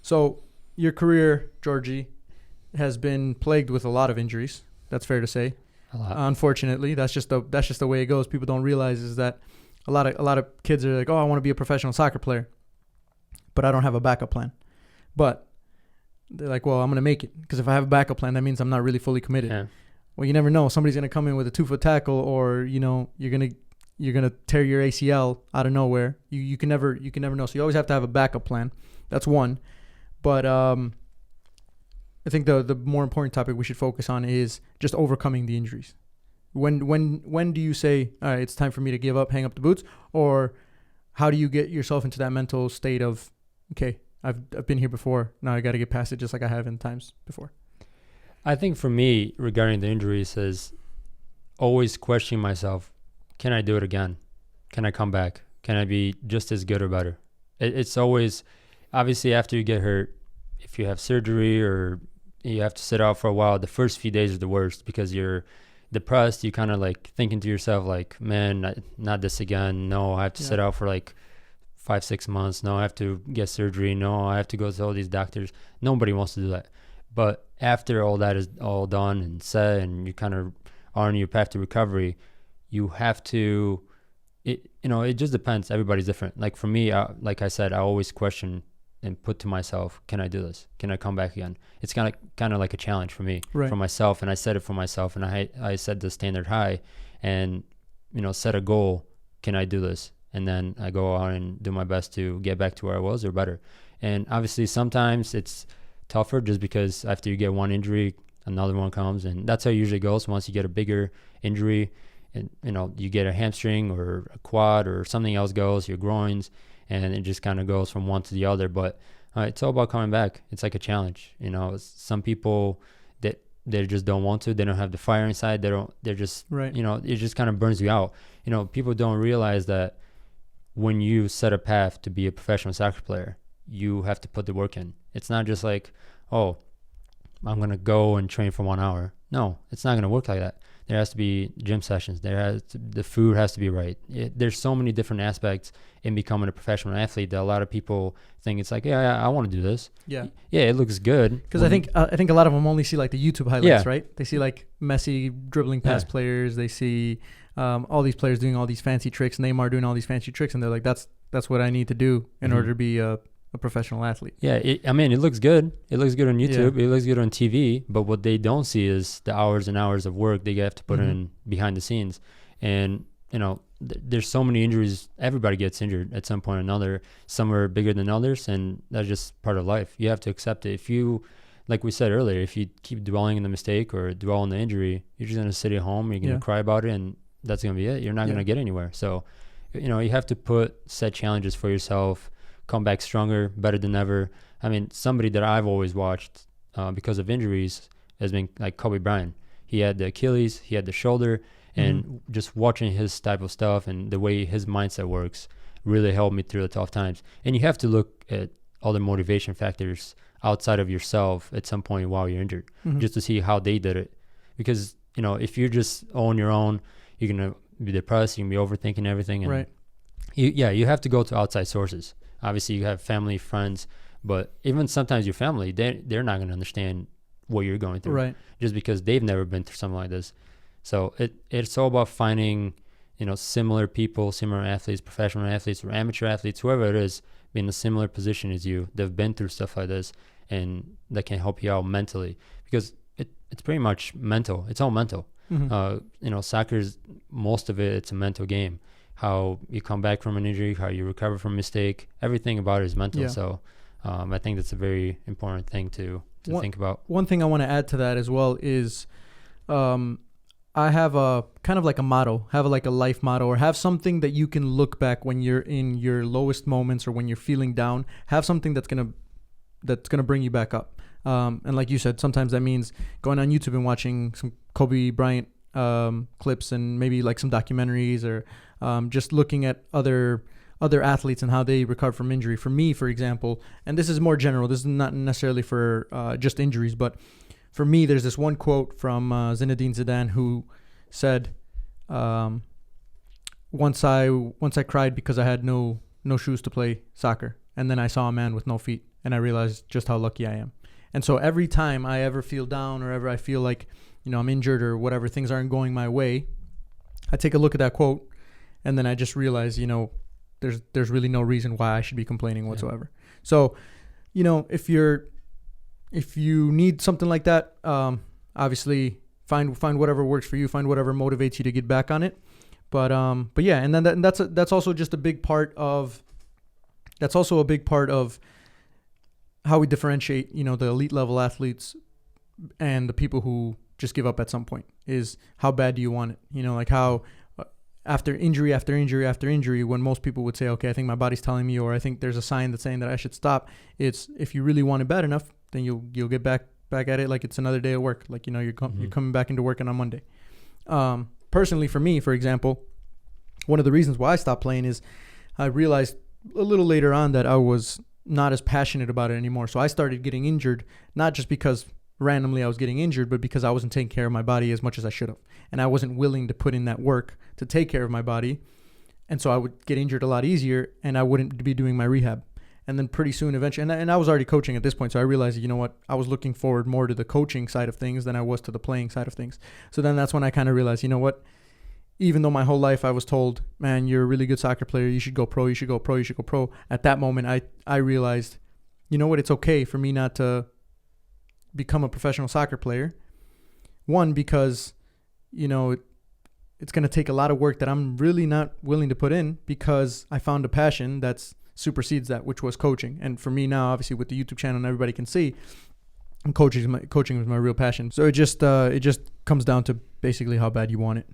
So your career, Georgie, has been plagued with a lot of injuries. That's fair to say. A lot. Unfortunately, that's just the way it goes. People don't realize is that a lot of kids are like, oh, I want to be a professional soccer player, but I don't have a backup plan. But they're like, well, I'm gonna make it because if I have a backup plan, that means I'm not really fully committed. Yeah. Well, you never know. Somebody's gonna come in with a 2-foot tackle, or you're gonna tear your ACL out of nowhere. You can never know. So you always have to have a backup plan. That's one. But I think the more important topic we should focus on is just overcoming the injuries. When do you say, all right, it's time for me to give up, hang up the boots, or how do you get yourself into that mental state of, okay, I've been here before, now I got to get past it just like I have in times before? I think for me, regarding the injuries, is always questioning myself, can I do it again? Can I come back? Can I be just as good or better? It's always, obviously after you get hurt, if you have surgery or you have to sit out for a while, the first few days are the worst because you're depressed. You kind of like thinking to yourself like, man, not this again. No, I have to sit out for like 5-6 months. No, I have to get surgery. No, I have to go to all these doctors. Nobody wants to do that. But after all that is all done and said, and you kind of are on your path to recovery, you have to, it just depends. Everybody's different. Like for me, like I said, I always question and put to myself, can I do this? Can I come back again? It's kind of like a challenge for me, for myself. And I set it for myself, and I set the standard high and, set a goal. Can I do this? And then I go out and do my best to get back to where I was or better. And obviously sometimes it's tougher just because after you get one injury, another one comes, and that's how it usually goes. Once you get a bigger injury and, you get a hamstring or a quad or something else goes, your groins, and it just kind of goes from one to the other. But it's all about coming back. It's like a challenge. Some people that they just don't want to. They don't have the fire inside. They're just, it just kind of burns you out. People don't realize that when you set a path to be a professional soccer player, you have to put the work in. It's not just like, oh, I'm going to go and train for 1 hour. No, it's not going to work like that. There has to be gym sessions. The food has to be right. There's so many different aspects in becoming a professional athlete that a lot of people think it's like, yeah, I want to do this. Yeah, it looks good. Because I think a lot of them only see like the YouTube highlights, right? They see like Messi dribbling past players. They see all these players doing all these fancy tricks, Neymar doing all these fancy tricks, and they're like, that's what I need to do in order to be a professional athlete. Yeah, it looks good. It looks good on YouTube. It looks good on TV. But what they don't see is the hours and hours of work they have to put in behind the scenes. And, there's so many injuries. Everybody gets injured at some point or another. Some are bigger than others, and that's just part of life. You have to accept it. If you, like we said earlier, if you keep dwelling in the mistake or dwell on the injury, you're just going to sit at home, you're going to cry about it, and that's going to be it. You're not going to get anywhere. So, you have to set challenges for yourself, come back stronger, better than ever. Somebody that I've always watched because of injuries has been like Kobe Bryant. He had the Achilles, he had the shoulder, and just watching his type of stuff and the way his mindset works really helped me through the tough times. And you have to look at other motivation factors outside of yourself at some point while you're injured, just to see how they did it. Because, if you're just on your own, you're going to be depressed, you're going to be overthinking everything. And you have to go to outside sources. Obviously, you have family, friends, but even sometimes your family, they're not going to understand what you're going through, just because they've never been through something like this. So it's all about finding, similar people, similar athletes, professional athletes or amateur athletes, whoever it is, be in a similar position as you. They've been through stuff like this, and that can help you out mentally, because it's pretty much mental. It's all mental. Soccer's, most of it's a mental game. How you come back from an injury, how you recover from a mistake, everything about it is mental. Yeah. So I think that's a very important thing to think about. One thing I want to add to that as well is I have a kind of like a motto, have like a life motto, or have something that you can look back when you're in your lowest moments or when you're feeling down. Have something that's gonna bring you back up. And like you said, sometimes that means going on YouTube and watching some Kobe Bryant clips and maybe like some documentaries, or just looking at other athletes and how they recover from injury. For me, for example, and this is more general, this is not necessarily for just injuries, but for me, there's this one quote from Zinedine Zidane, who said, once I cried because I had no shoes to play soccer, and then I saw a man with no feet. and I realize just how lucky I am. And so every time I ever feel down or ever I feel like, I'm injured or whatever, things aren't going my way, I take a look at that quote, and then I just realize, there's really no reason why I should be complaining whatsoever. Yeah. So, if you need something like that, obviously find whatever works for you, find whatever motivates you to get back on it. But yeah, and then that's also just a big part of how we differentiate, the elite level athletes and the people who just give up at some point, is how bad do you want it? Like how after injury after injury after injury, when most people would say, okay, I think my body's telling me, or I think there's a sign that's saying that I should stop. It's, if you really want it bad enough, then you'll get back at it like it's another day of work. Like, you're coming back into work on Monday. Personally, for me, for example, one of the reasons why I stopped playing is I realized a little later on that I was not as passionate about it anymore. So I started getting injured, not just because randomly I was getting injured, but because I wasn't taking care of my body as much as I should have. And I wasn't willing to put in that work to take care of my body. And so I would get injured a lot easier, and I wouldn't be doing my rehab. And then pretty soon, eventually, and I was already coaching at this point, so I realized, I was looking forward more to the coaching side of things than I was to the playing side of things. So then that's when I kind of realized, even though my whole life I was told, man, you're a really good soccer player, you should go pro, you should go pro, you should go pro. At that moment, I realized, it's okay for me not to become a professional soccer player. One, because, it's going to take a lot of work that I'm really not willing to put in, because I found a passion that's supersedes that, which was coaching. And for me now, obviously with the YouTube channel and everybody can see, and coaching is my real passion. So it just comes down to basically how bad you want it.